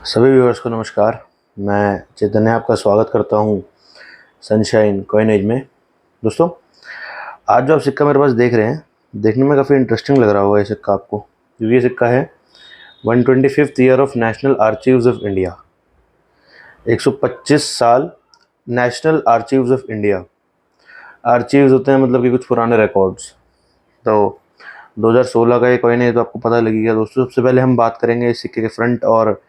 सभी व्यूअर्स को नमस्कार। मैं चैतन्य आपका स्वागत करता हूं सनशाइन कॉइनेज में। दोस्तों, आज जो आप सिक्का मेरे पास देख रहे हैं, देखने में काफ़ी इंटरेस्टिंग लग रहा होगा ये सिक्का आपको, क्योंकि ये सिक्का है 125th year of national archives of India. 125 साल national archives of India. Archives होते हैं मतलब कि कुछ पुराने रिकॉर्ड्स। तो 2016 का ये कॉइन है, तो आपको पता लगेगा। दोस्तों, सबसे पहले हम बात करेंगे इस सिक्के के फ्रंट और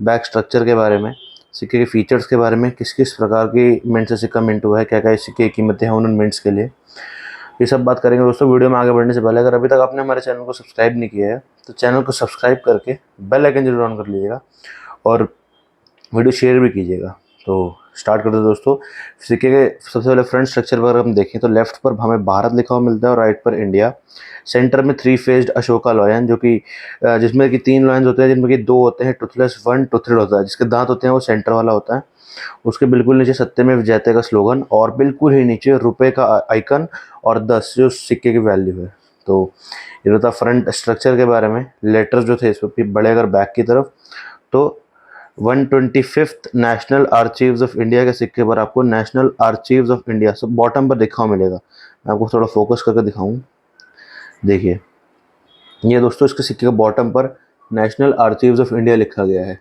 बैक स्ट्रक्चर के बारे में, सिक्के के फीचर्स के बारे में, किस किस प्रकार की मिंट से सिक्का मिंट हुआ है, क्या क्या इस सिक्के की कीमतें हैं उन मिंट्स के लिए, ये सब बात करेंगे। दोस्तों, वीडियो में आगे बढ़ने से पहले अगर अभी तक आपने हमारे चैनल को सब्सक्राइब नहीं किया है तो चैनल को सब्सक्राइब करके बेल आइकन जरूर ऑन कर लीजिएगा और वीडियो शेयर भी कीजिएगा। तो स्टार्ट करते हैं दोस्तों। सिक्के के सबसे पहले फ्रंट स्ट्रक्चर पर हम देखें तो लेफ्ट पर हमें भारत लिखा हुआ मिलता है और राइट पर इंडिया। सेंटर में 3 फेस्ड अशोका लॉयन, जो कि जिसमें कि 3 लॉयंस होते हैं, जिनमें कि 2 होते हैं टुथलेस, 1 टुथलेड होता है। जिसके दांत होते हैं वो सेंटर वाला होता है। उसके बिल्कुल नीचे सत्यमेव जयते का स्लोगन और बिल्कुल ही नीचे रुपए का आइकन और 10 जो सिक्के की वैल्यू है। तो ये होता फ्रंट स्ट्रक्चर के बारे में। लेटर्स जो थे इस पर बड़े अगर बैक की तरफ, तो 125th national archives of India के सिक्के पर आपको नेशनल आर्चीव्स ऑफ इंडिया सब बॉटम पर लिखा हुआ मिलेगा। मैं आपको थोड़ा फोकस करके दिखाऊं। देखिए, ये दोस्तों इसके सिक्के के बॉटम पर नेशनल आर्चीव्स ऑफ इंडिया लिखा गया है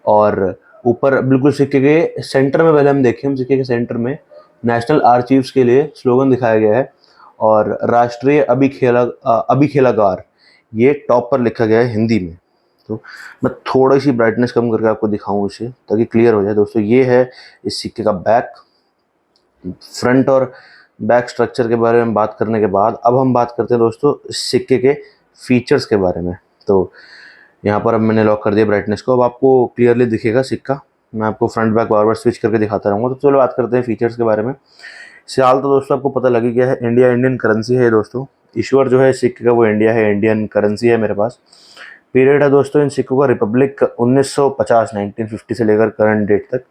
और ऊपर बिल्कुल सिक्के के सेंटर में, पहले हम देखें, हम सिक्के के सेंटर में नेशनल आर्चीव्स के लिए स्लोगन दिखाया गया है और राष्ट्रीय अभिखेलागार ये टॉप पर लिखा गया है हिंदी में। तो मैं थोड़ी सी ब्राइटनेस कम करके आपको दिखाऊं इसे, ताकि क्लियर हो जाए। दोस्तों, ये है इस सिक्के का बैक। फ्रंट और बैक स्ट्रक्चर के बारे में बात करने के बाद अब हम बात करते हैं दोस्तों इस सिक्के के फीचर्स के बारे में। तो यहाँ पर अब मैंने लॉक कर दिया ब्राइटनेस को, अब आपको क्लियरली दिखेगा सिक्का। मैं आपको फ्रंट बैक बार बार स्विच करके दिखाता रहूँगा। तो चलो बात करते हैं फीचर्स के बारे में। फिलहाल तो दोस्तों आपको पता लग गया है, इंडिया इंडियन करेंसी है दोस्तों। इशूअर जो है सिक्के का वो इंडिया है, इंडियन करेंसी है मेरे पास। पीरियड है दोस्तों इन सिक्कों का रिपब्लिक 1950 से लेकर करंट डेट तक।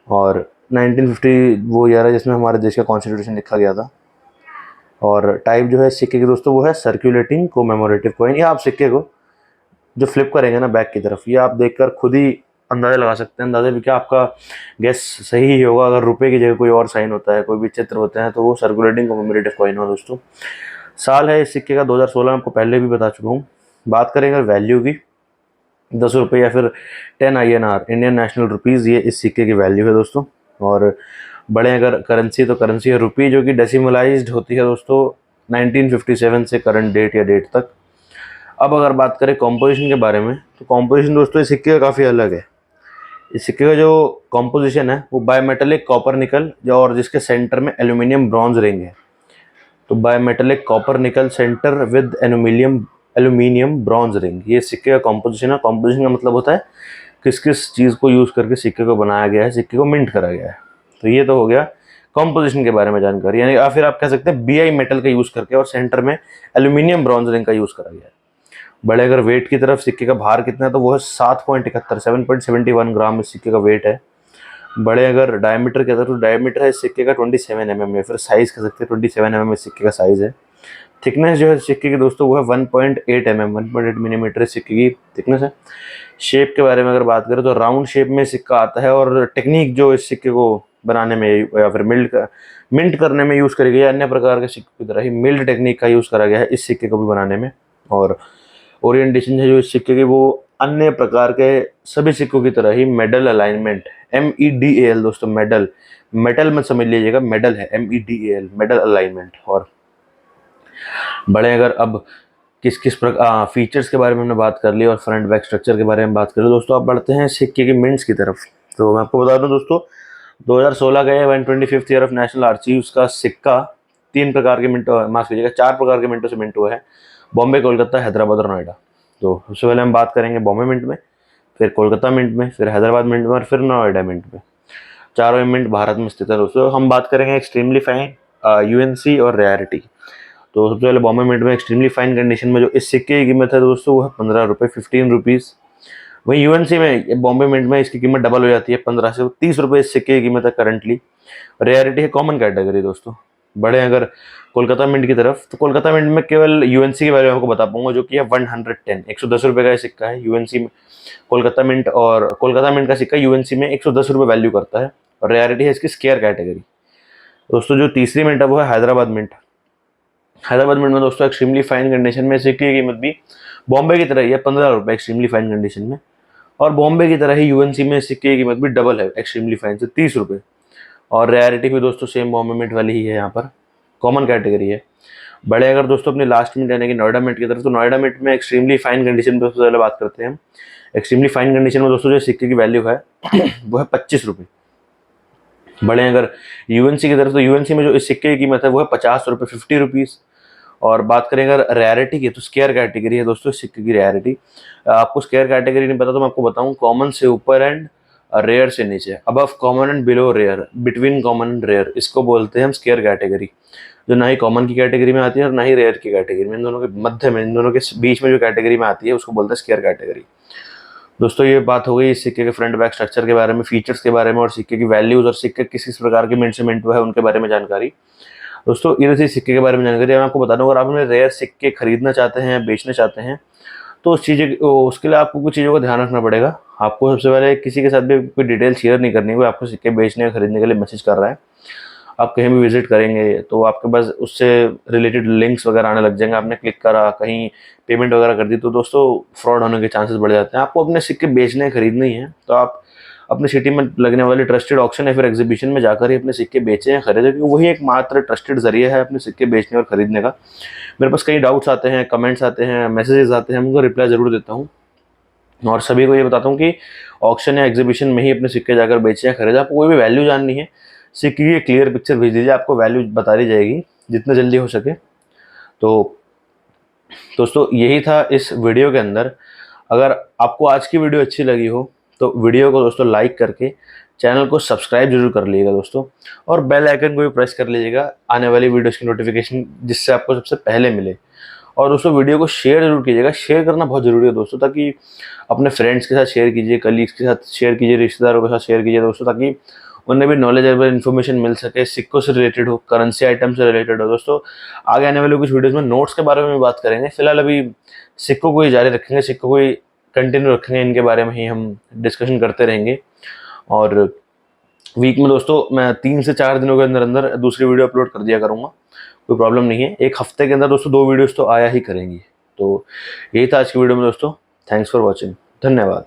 और 1950 वो ईयर है जिसमें हमारे देश का कॉन्स्टिट्यूशन लिखा गया था। और टाइप जो है सिक्के की दोस्तों वो है सर्कुलेटिंग कोमेमोरेटिव कॉइन। या आप सिक्के को जो फ्लिप करेंगे ना बैक की तरफ, ये आप देखकर खुद ही अंदाजा लगा सकते हैं। अंदाजा भी क्या, आपका गेस सही ही होगा। अगर रुपए की जगह कोई और साइन होता है, कोई भी चित्र होते हैं, तो वो सर्कुलेटिंग कोमेमोरेटिव कॉइन हो दोस्तों। साल है इस सिक्के का 2016, आपको पहले भी बता चुका हूँ। बात करें अगर वैल्यू की, 10 रुपये या फिर 10 INR, इंडियन नेशनल रुपीज़, ये इस सिक्के की वैल्यू है दोस्तों। और बड़े अगर करेंसी तो करेंसी है रुपी, जो कि डेसिमलाइज्ड होती है दोस्तों 1957 से करंट डेट या डेट तक। अब अगर बात करें कॉम्पोजिशन के बारे में, तो कॉम्पोजिशन दोस्तों इस सिक्के का काफ़ी अलग है। इस सिक्के का जो कॉम्पोजिशन है वो बायोमेटेलिक कॉपर निकल, जो और जिसके सेंटर में एल्यूमिनियम ब्रॉन्ज रिंग है। तो bimetallic copper nickel centre with aluminium bronze ring, ये सिक्के का कॉम्पोजिशन है। कॉम्पोजिशन का मतलब होता है किस किस चीज़ को यूज़ करके सिक्के को बनाया गया है, सिक्के को मिंट करा गया है। तो ये तो हो गया कॉम्पोजिशन के बारे में जानकारी, यानी या फिर आप कह सकते हैं BI मेटल का यूज़ करके और सेंटर में एल्यूमिनियम ब्रॉन्ज रिंग का यूज़ करा गया है। बड़े अगर वेट की तरफ, सिक्के का भार कितना है, तो वो है 7.71 ग्राम इस सिक्के का वेट है। बड़े अगर डायमीटर की तरफ, तो डायमीटर है इस सिक्के का 27 mm, या फिर साइज़ कह सकते हैं 27 mm इस सिक्के का साइज़ है। थिकनेस जो है सिक्के की दोस्तों वो है 1.8 mm, 1.8 मिलीमीटर सिक्के की थिकनेस है। शेप के बारे में अगर बात करें तो राउंड शेप में सिक्का आता है और टेक्निक जो इस सिक्के को बनाने में या फिर मिंट करने में यूज़ करी गई है, अन्य प्रकार के सिक्कों की तरह ही मिल्ड टेक्निक का यूज़ करा गया है इस सिक्के को भी बनाने में। और ओरिएंटेशन है जो इस सिक्के की, वो अन्य प्रकार के सभी सिक्कों की तरह ही मेडल अलाइनमेंट, MEDAL दोस्तों, मेडल, मेटल मत समझ लीजिएगा, मेडल है MEDAL, मेडल अलाइनमेंट। और बड़े अगर अब किस किस प्रकार फीचर्स के बारे में हमने बात कर ली और फ्रंट बैक स्ट्रक्चर के बारे में बात कर ली दोस्तों, अब बढ़ते हैं सिक्के की मिंट्स की तरफ। तो मैं आपको बता दूं दोस्तों, 2016 का 125th year of national archives का सिक्का 3 प्रकार के मिंट, माफ कीजिएगा 4 प्रकार के मिंटों से मिंट हुआ है। बॉम्बे, कोलकाता, हैदराबाद और नोएडा। तो सबसे पहले हम बात करेंगे बॉम्बे मिंट में, फिर कोलकाता मिंट में, फिर हैदराबाद मिंट में और फिर नोएडा मिंट में। चारों मिंट भारत में स्थित है दोस्तों। हम बात करेंगे एक्सट्रीमली फाइन, UNC और रेयरिटी। तो सबसे पहले बॉम्बे मिंट में एक्सट्रीमली फाइन कंडीशन में जो इस सिक्के की कीमत है दोस्तों वो है 15 रुपये, 15 रुपीज़। वहीं UNC में, बॉम्बे मिंट में, इसकी कीमत डबल हो जाती है, 15 से 30 रुपये इस सिक्के की कीमत है करंटली। रेयरिटी है कॉमन कैटेगरी दोस्तों, बढ़े अगर कोलकाता मिंट की तरफ, तो कोलकाता मिंट में केवल यूएनसी के बारे में आपको बता पाऊंगा, जो कि है 110, 110 रुपये का ये सिक्का है यूएनसी में। कोलकाता मिंट और कोलकाता मिंट का सिक्का यूएनसी में 110 रुपये वैल्यू करता है, और रेयरिटी है इसकी स्केयर कैटेगरी। दोस्तों जो तीसरी मिंट है वो है हैदराबाद मिंट। हैदराबाद मिंट में दोस्तों एक्सट्रीमली फाइन कंडीशन में सिक्के की कीमत भी बॉम्बे की तरह ही है, 15 रुपये एक्सट्रीमली फाइन कंडीशन में। और बॉम्बे की तरह ही यूएनसी में सिक्के की कीमत भी डबल है एक्सट्रीमली फाइन से, 30 रुपये। और रेयरिटी भी दोस्तों सेम बॉम्बे मिंट वाली ही है, यहाँ पर कॉमन कैटेगरी है। बड़े अगर दोस्तों अपने लास्ट मिनट यानी कि नोएडा मिंट की तरफ, तो नोएडा मिंट में एक्सट्रीमली फाइन कंडीशन में दोस्तों पहले बात करते हैं। एक्सट्रीमली फाइन कंडीशन में दोस्तों जो सिक्के की वैल्यू है वो है 25 रुपये। बड़े अगर यूएनसी की तरफ, तो यूएनसी में जो इस सिक्के की कीमत है वो है 50 रुपये, 50 रुपीज़। और बात करें अगर रेयरिटी की, तो स्केयर कैटेगरी है दोस्तों इस सिक्के की रेयरिटी। आपको स्केयर कैटेगरी नहीं पता तो मैं आपको बताऊं, कॉमन से ऊपर एंड रेयर से नीचे, above common and below rare, between common and rare, इसको बोलते हैं हम स्केयर कैटेगरी। जो ना ही कॉमन की कैटेगरी में आती है और ना ही रेयर की कैटेगरी में, इन दोनों के मध्य में, इन दोनों के बीच में जो कैटेगरी में आती है उसको बोलते हैं स्केयर कैटेगरी। दोस्तों ये बात हो गई इस सिक्के के फ्रंट बैक स्ट्रक्चर के बारे में, फीचर्स के बारे में, और सिक्के की वैल्यूज और सिक्के किस किस प्रकार के मिंट से मिंट है उनके बारे में जानकारी। दोस्तों इधर से सिक्के के बारे में जानकारी मैं आपको बता दूं, अगर आप अपने रेयर सिक्के खरीदना चाहते हैं, बेचना चाहते हैं, तो उसके लिए आपको कुछ चीज़ों का ध्यान रखना पड़ेगा। आपको सबसे पहले किसी के साथ भी कोई डिटेल शेयर नहीं करनी है। कोई आपको सिक्के बेचने या खरीदने के लिए मैसेज कर रहा है, आप कहीं भी विजिट करेंगे तो आपके पास उससे रिलेटेड लिंक्स वगैरह आने लग जाएंगे, आपने क्लिक करा, कहीं पेमेंट वगैरह कर दी, तो दोस्तों फ्रॉड होने के चांसेस बढ़ जाते हैं। आपको अपने सिक्के बेचने खरीदने ही हैं तो आप अपनी सिटी में लगने वाले ट्रस्टेड ऑक्शन या फिर एग्जीबिशन में जाकर ही अपने सिक्के बेचें या खरीदें, क्योंकि वही एक मात्र ट्रस्टेड जरिया है अपने सिक्के बेचने और खरीदने का। मेरे पास कई डाउट्स आते हैं, कमेंट्स आते हैं, मैसेजेस आते हैं, उनको रिप्लाई ज़रूर देता हूँ। और सभी को ये बताता हूँ कि ऑक्शन या एग्जीबिशन में ही अपने सिक्के जाकर बेचें या खरीदें। आपको कोई भी वैल्यू जाननी है सिक्के की, क्लियर पिक्चर भेज दीजिए, आपको वैल्यू बता दी जाएगी जितना जल्दी हो सके। तो दोस्तों यही था इस वीडियो के अंदर। अगर आपको आज की वीडियो अच्छी लगी हो तो वीडियो को दोस्तों लाइक करके चैनल को सब्सक्राइब जरूर कर लीजिएगा दोस्तों, और बेल आइकन को भी प्रेस कर लीजिएगा आने वाली वीडियोस की नोटिफिकेशन जिससे आपको सबसे पहले मिले। और दोस्तों वीडियो को शेयर जरूर कीजिएगा, शेयर करना बहुत ज़रूरी है दोस्तों, ताकि अपने फ्रेंड्स के साथ शेयर कीजिए, कलीग्स के साथ शेयर कीजिए, रिश्तेदारों के साथ शेयर कीजिए दोस्तों, ताकि उन्हें भी नॉलेजेबल इन्फॉर्मेशन मिल सके, सिक्कों से रिलेटेड हो, करेंसी आइटम से रिलेटेड हो। दोस्तों आगे आने वाले कुछ वीडियोस में नोट्स के बारे में भी बात करेंगे, फिलहाल अभी सिक्कों को ही जारी रखेंगे, सिक्कों को ही कंटिन्यू रखेंगे, इनके बारे में ही हम डिस्कशन करते रहेंगे। और वीक में दोस्तों मैं 3 से 4 दिनों के अंदर अंदर दूसरी वीडियो अपलोड कर दिया करूँगा, कोई प्रॉब्लम नहीं है। एक हफ्ते के अंदर दोस्तों 2 वीडियोस तो आया ही करेंगी। तो यही था आज की वीडियो में दोस्तों, थैंक्स फॉर वॉचिंग, धन्यवाद।